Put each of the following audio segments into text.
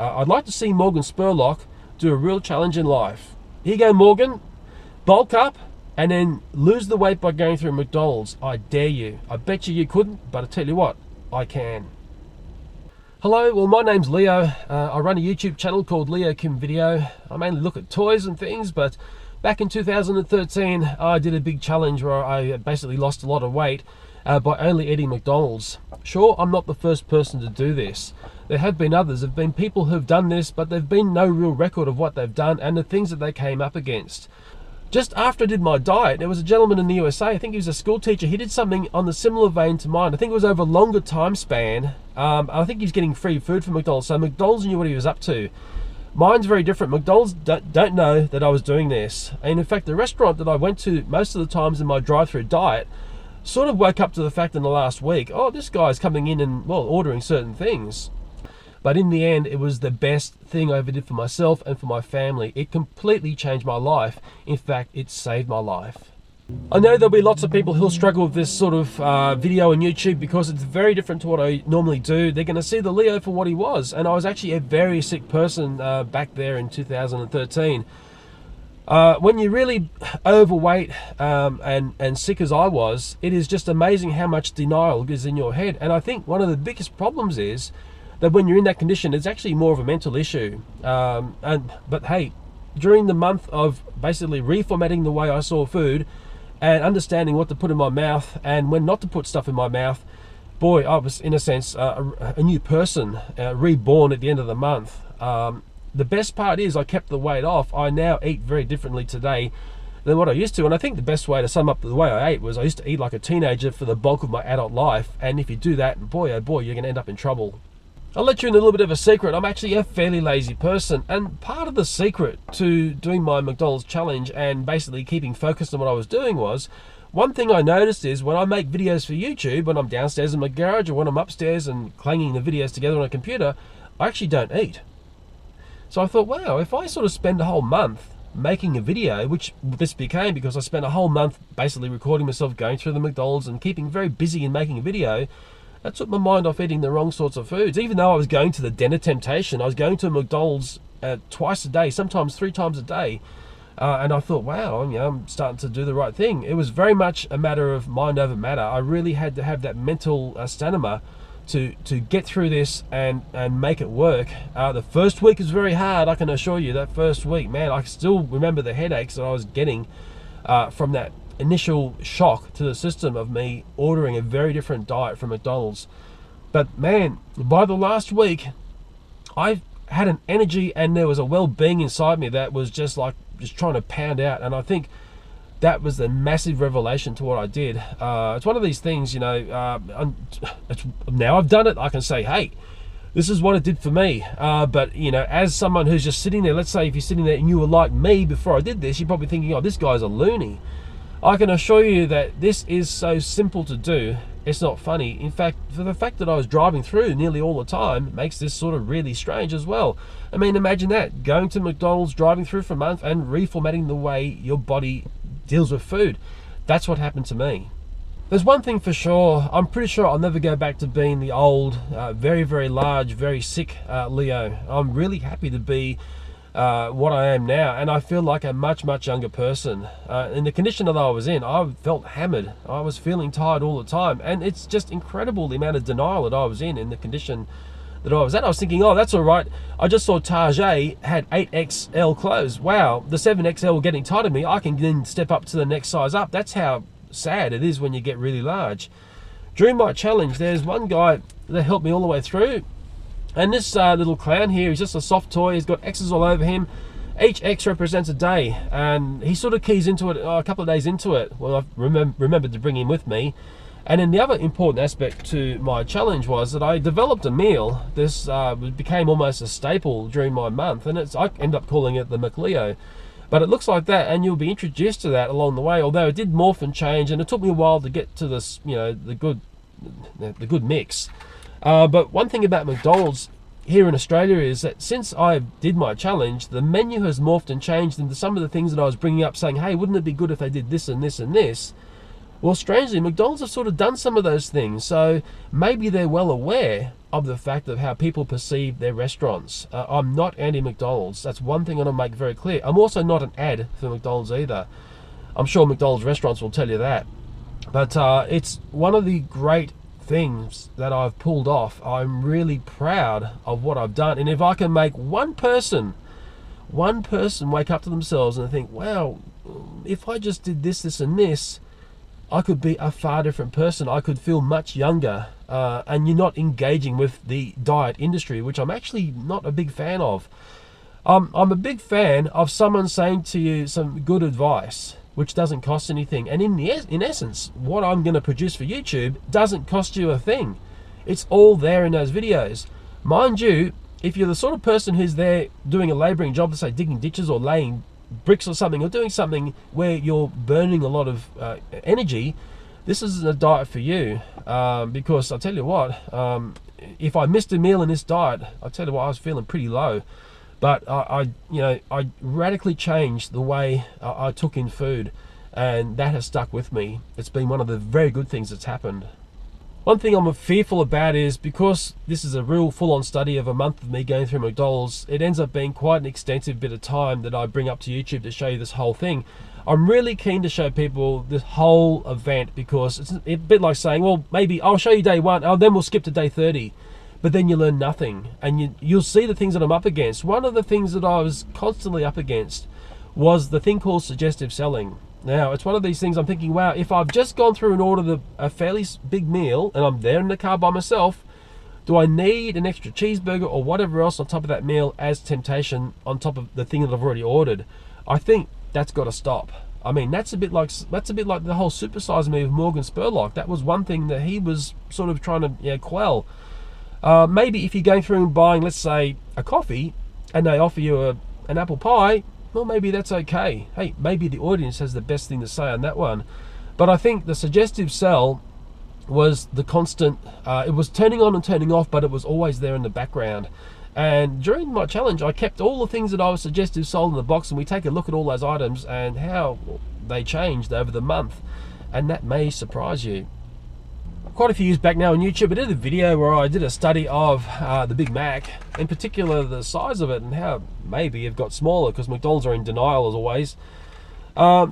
I'd like to see Morgan Spurlock do a real challenge in life. Here you go, Morgan. Bulk up and then lose the weight by going through McDonald's. I dare you. I bet you couldn't, but I tell you what, I can. Hello, well, my name's Leo. I run a YouTube channel called Leo Kim Video. I mainly look at toys and things, but back in 2013, I did a big challenge where I basically lost a lot of weight by only eating McDonald's. Sure, I'm not the first person to do this. There have been others. There have been people who've done this, but there've been no real record of what they've done and the things that they came up against. Just after I did my diet, there was a gentleman in the USA, I think he was a school teacher, he did something on the similar vein to mine. I think it was over a longer time span. I think he was getting free food from McDonald's, so McDonald's knew what he was up to. Mine's very different. McDonald's don't know that I was doing this. And in fact, the restaurant that I went to most of the times in my drive-through diet sort of woke up to the fact in the last week, oh, this guy's coming in and, well, ordering certain things. But in the end, it was the best thing I ever did for myself and for my family. It completely changed my life. In fact, it saved my life. I know there'll be lots of people who'll struggle with this sort of video on YouTube because it's very different to what I normally do. They're going to see the Leo for what he was. And I was actually a very sick person back there in 2013. When you're really overweight and sick as I was, it is just amazing how much denial is in your head. And I think one of the biggest problems is that when you're in that condition, it's actually more of a mental issue. But hey, during the month of basically reformatting the way I saw food and understanding what to put in my mouth and when not to put stuff in my mouth, boy, I was in a sense a new person, reborn at the end of the month. The best part is I kept the weight off. I now eat very differently today than what I used to. And I think the best way to sum up the way I ate was I used to eat like a teenager for the bulk of my adult life. And if you do that, boy, oh boy, you're going to end up in trouble. I'll let you in a little bit of a secret. I'm actually a fairly lazy person, and part of the secret to doing my McDonald's challenge and basically keeping focused on what I was doing was, one thing I noticed is when I make videos for YouTube, when I'm downstairs in my garage or when I'm upstairs and clanging the videos together on a computer, I actually don't eat. So I thought, wow, if I sort of spend a whole month making a video, which this became because I spent a whole month basically recording myself going through the McDonald's and keeping very busy in making a video, that took my mind off eating the wrong sorts of foods. Even though I was going to the den of temptation, I was going to McDonald's twice a day, sometimes 3 times a day. And I thought, wow, I'm starting to do the right thing. It was very much a matter of mind over matter. I really had to have that mental stamina to get through this and make it work. The first week was very hard, I can assure you. That first week, man, I still remember the headaches that I was getting from that initial shock to the system of me ordering a very different diet from McDonald's. But man, by the last week, I had an energy and there was a well-being inside me that was just trying to pound out. And I think that was the massive revelation to what I did. It's one of these things, now I've done it, I can say, hey, this is what it did for me. But as someone who's just sitting there, let's say if you're sitting there and you were like me before I did this, you're probably thinking, oh, this guy's a loony. I can assure you that this is so simple to do, it's not funny. In fact, for the fact that I was driving through nearly all the time makes this sort of really strange as well. I mean, imagine that, going to McDonald's, driving through for a month and reformatting the way your body deals with food. That's what happened to me. There's one thing for sure, I'm pretty sure I'll never go back to being the old, very, very large, very sick Leo. I'm really happy to be what I am now, and I feel like a much, much younger person. In the condition that I was in, I felt hammered. I was feeling tired all the time, and it's just incredible the amount of denial that I was in the condition that I was at. I was thinking, oh, that's all right. I just saw Target had 8XL clothes. Wow, the 7XL were getting tight of me. I can then step up to the next size up. That's how sad it is when you get really large. During my challenge, there's one guy that helped me all the way through. And this little clown here is just a soft toy. He's got X's all over him. Each X represents a day, and he sort of keys into it a couple of days into it. Well, I've remembered to bring him with me. And then the other important aspect to my challenge was that I developed a meal. This became almost a staple during my month, and I end up calling it the McLeo. But it looks like that, and you'll be introduced to that along the way. Although it did morph and change, and it took me a while to get to this, the good mix. But one thing about McDonald's here in Australia is that since I did my challenge, the menu has morphed and changed into some of the things that I was bringing up, saying, hey, wouldn't it be good if they did this and this and this? Well, strangely, McDonald's have sort of done some of those things, so maybe they're well aware of the fact of how people perceive their restaurants. I'm not anti-McDonald's. That's one thing I want to make very clear. I'm also not an ad for McDonald's either. I'm sure McDonald's restaurants will tell you that. But it's one of the great things that I've pulled off. I'm really proud of what I've done. And if I can make one person wake up to themselves and think, wow, if I just did this, this, and this, I could be a far different person. I could feel much younger. And you're not engaging with the diet industry, which I'm actually not a big fan of. I'm a big fan of someone saying to you some good advice, which doesn't cost anything. And in essence, what I'm going to produce for YouTube doesn't cost you a thing. It's all there in those videos. Mind you, if you're the sort of person who's there doing a labouring job, let's say digging ditches or laying bricks or something, or doing something where you're burning a lot of energy, this isn't a diet for you. Because I'll tell you what, if I missed a meal in this diet, I'll tell you what, I was feeling pretty low. But I radically changed the way I took in food, and that has stuck with me. It's been one of the very good things that's happened. One thing I'm fearful about is, because this is a real full-on study of a month of me going through McDonald's, it ends up being quite an extensive bit of time that I bring up to YouTube to show you this whole thing. I'm really keen to show people this whole event, because it's a bit like saying, well, maybe I'll show you day 1, oh, then we'll skip to day 30. But then you learn nothing, and you'll see the things that I'm up against. One of the things that I was constantly up against was the thing called suggestive selling. Now, it's one of these things I'm thinking, wow, if I've just gone through and ordered a fairly big meal, and I'm there in the car by myself, do I need an extra cheeseburger or whatever else on top of that meal as temptation on top of the thing that I've already ordered? I think that's got to stop. I mean, that's a bit like the whole Supersize me with Morgan Spurlock. That was one thing that he was sort of trying to quell. Maybe if you're going through and buying, let's say, a coffee, and they offer you an apple pie, well, maybe that's okay. Hey, maybe the audience has the best thing to say on that one. But I think the suggestive sell was the constant. It was turning on and turning off, but it was always there in the background. And during my challenge, I kept all the things that I was suggestive sold in the box, and we take a look at all those items and how they changed over the month. And that may surprise you. Quite a few years back now on YouTube, I did a video where I did a study of the Big Mac, in particular the size of it and how maybe it got smaller, because McDonald's are in denial as always.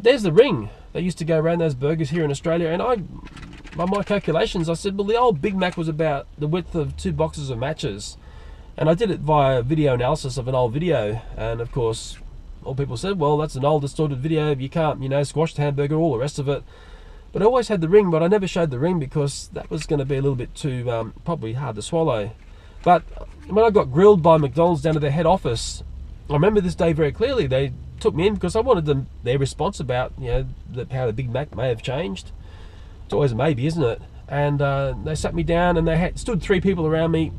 There's the ring that used to go around those burgers here in Australia, and by my calculations, I said, well, the old Big Mac was about the width of 2 boxes of matches. And I did it via video analysis of an old video, and of course, all people said, well, that's an old distorted video, you can't, squash the hamburger, all the rest of it. But I always had the ring, but I never showed the ring because that was going to be a little bit too, probably hard to swallow. But when I got grilled by McDonald's down to their head office, I remember this day very clearly. They took me in because I wanted their response about, how the Big Mac may have changed. It's always a maybe, isn't it? And they sat me down, and they stood 3 people around me.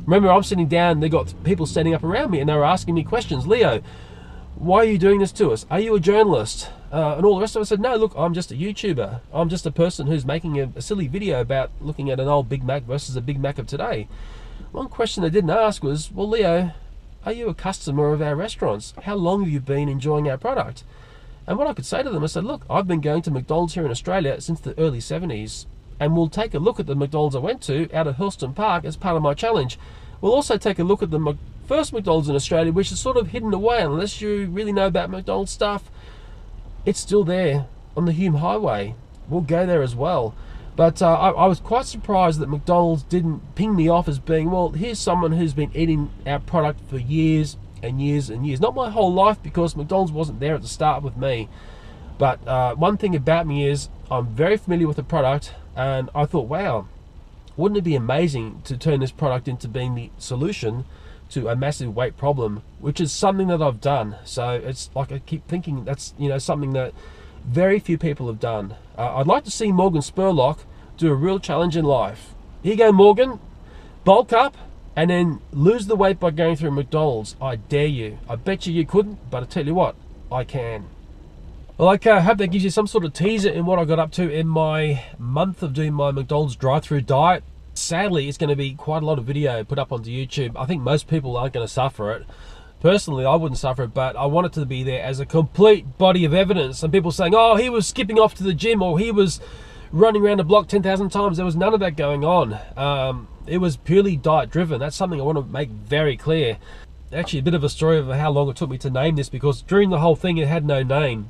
Remember, I'm sitting down, they got people standing up around me, and they were asking me questions. Leo, why are you doing this to us? Are you a journalist? And all the rest of us said, no, look, I'm just a YouTuber. I'm just a person who's making a silly video about looking at an old Big Mac versus a Big Mac of today. One question they didn't ask was, well, Leo, are you a customer of our restaurants? How long have you been enjoying our product? And what I could say to them, I said, look, I've been going to McDonald's here in Australia since the early 70s. And we'll take a look at the McDonald's I went to out of Hurlston Park as part of my challenge. We'll also take a look at the first McDonald's in Australia, which is sort of hidden away. Unless you really know about McDonald's stuff, it's still there on the Hume Highway. We'll go there as well. But I was quite surprised that McDonald's didn't ping me off as being, well, here's someone who's been eating our product for years and years and years. Not my whole life, because McDonald's wasn't there at the start with me. But one thing about me is I'm very familiar with the product, and I thought, wow, wouldn't it be amazing to turn this product into being the solution to a massive weight problem, which is something that I've done. So it's like I keep thinking that's something that very few people have done. I'd like to see Morgan Spurlock do a real challenge in life. Here you go, Morgan, bulk up and then lose the weight by going through McDonald's. I dare you. I bet you couldn't, but I tell you what, I can. Well, okay, I hope that gives you some sort of teaser in what I got up to in my month of doing my McDonald's drive-through diet. Sadly, it's going to be quite a lot of video put up onto YouTube. I think most people aren't going to suffer it. Personally, I wouldn't suffer it, but I want it to be there as a complete body of evidence. Some people saying, oh, he was skipping off to the gym, or he was running around the block 10,000 times. There was none of that going on. it was purely diet driven. That's something I want to make very clear. Actually, a bit of a story of how long it took me to name this, because during the whole thing it had no name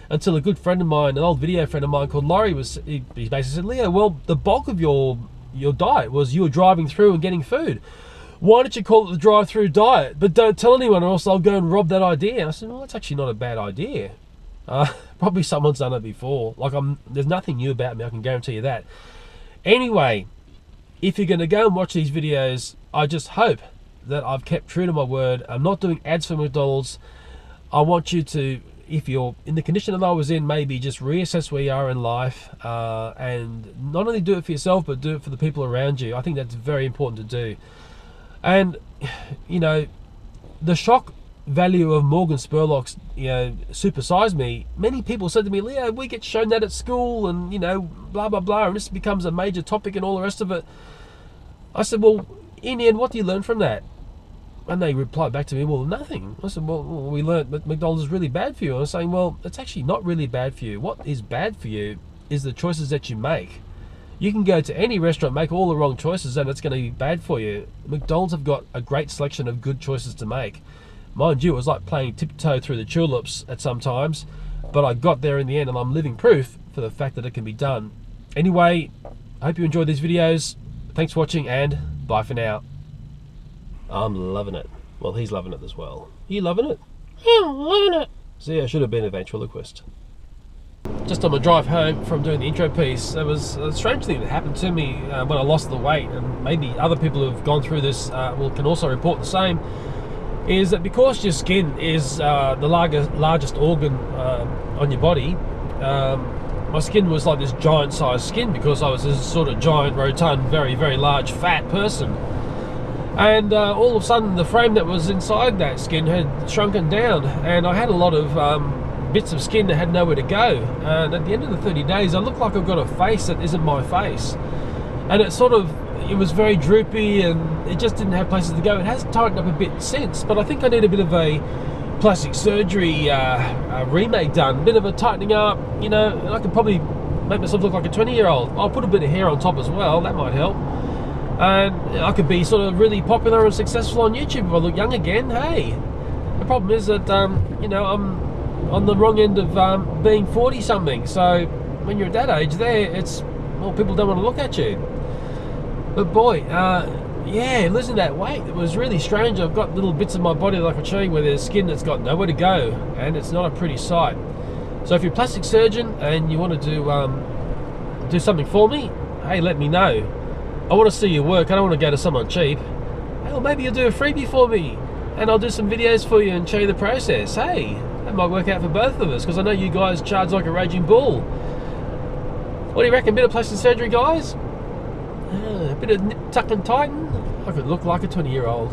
until a good friend of mine, an old video friend of mine called Laurie, he basically said, Leo, well, the bulk of your diet was you were driving through and getting food. Why don't you call it the Drive Thru Diet? But don't tell anyone or else I'll go and rob that idea. And I said, well, that's actually not a bad idea. Probably someone's done it before. Like, there's nothing new about me, I can guarantee you that. Anyway, if you're going to go and watch these videos, I just hope that I've kept true to my word. I'm not doing ads for McDonald's. I want you to, if you're in the condition that I was in, maybe just reassess where you are in life, and not only do it for yourself, but do it for the people around you. I think that's very important to do. And, you know, the shock value of Morgan Spurlock's, you know, Supersize Me, many people said to me, Leo, we get shown that at school and, you know, blah, blah, blah, and this becomes a major topic and all the rest of it. I said, well, in the end, what do you learn from that? And they replied back to me, well, nothing. I said, well, we learned that McDonald's is really bad for you. And I was saying, well, it's actually not really bad for you. What is bad for you is the choices that you make. You can go to any restaurant, make all the wrong choices, and it's going to be bad for you. McDonald's have got a great selection of good choices to make. Mind you, it was like playing tiptoe through the tulips at some times, but I got there in the end, and I'm living proof for the fact that it can be done. Anyway, I hope you enjoyed these videos. Thanks for watching, and bye for now. I'm loving it. Well, he's loving it as well. You loving it? Yeah, I'm loving it. See, I should have been a ventriloquist. Just on my drive home from doing the intro piece, there was a strange thing that happened to me when I lost the weight, and maybe other people who have gone through this can also report the same, is that because your skin is the largest organ on your body, my skin was like this giant sized skin because I was this sort of giant, rotund, very, very large, fat person. And all of a sudden the frame that was inside that skin had shrunken down, and I had a lot of bits of skin that had nowhere to go, and at the end of the 30 days I look like I've got a face that isn't my face, and it was very droopy and it just didn't have places to go. It has tightened up a bit since, but I think I need a bit of a plastic surgery remake done, a bit of a tightening up, you know, and I could probably make myself look like a 20-year-old. I'll put a bit of hair on top as well, that might help, and I could be sort of really popular and successful on YouTube if I look young again. Hey, the problem is that you know, I'm on the wrong end of being 40 something, so when you're at that age there, it's, well, people don't want to look at you. But boy, yeah, losing that weight, it was really strange. I've got little bits of my body, like I'm showing, where there's skin that's got nowhere to go, and it's not a pretty sight. So if you're a plastic surgeon and you want to do something for me, hey, let me know. I want to see your work. I don't want to go to someone cheap. Hey, well, maybe you'll do a freebie for me, and I'll do some videos for you and show you the process. Hey, that might work out for both of us, because I know you guys charge like a raging bull. What do you reckon? Bit of plastic surgery, guys? A bit of nip, tuck and tighten? I could look like a 20-year-old.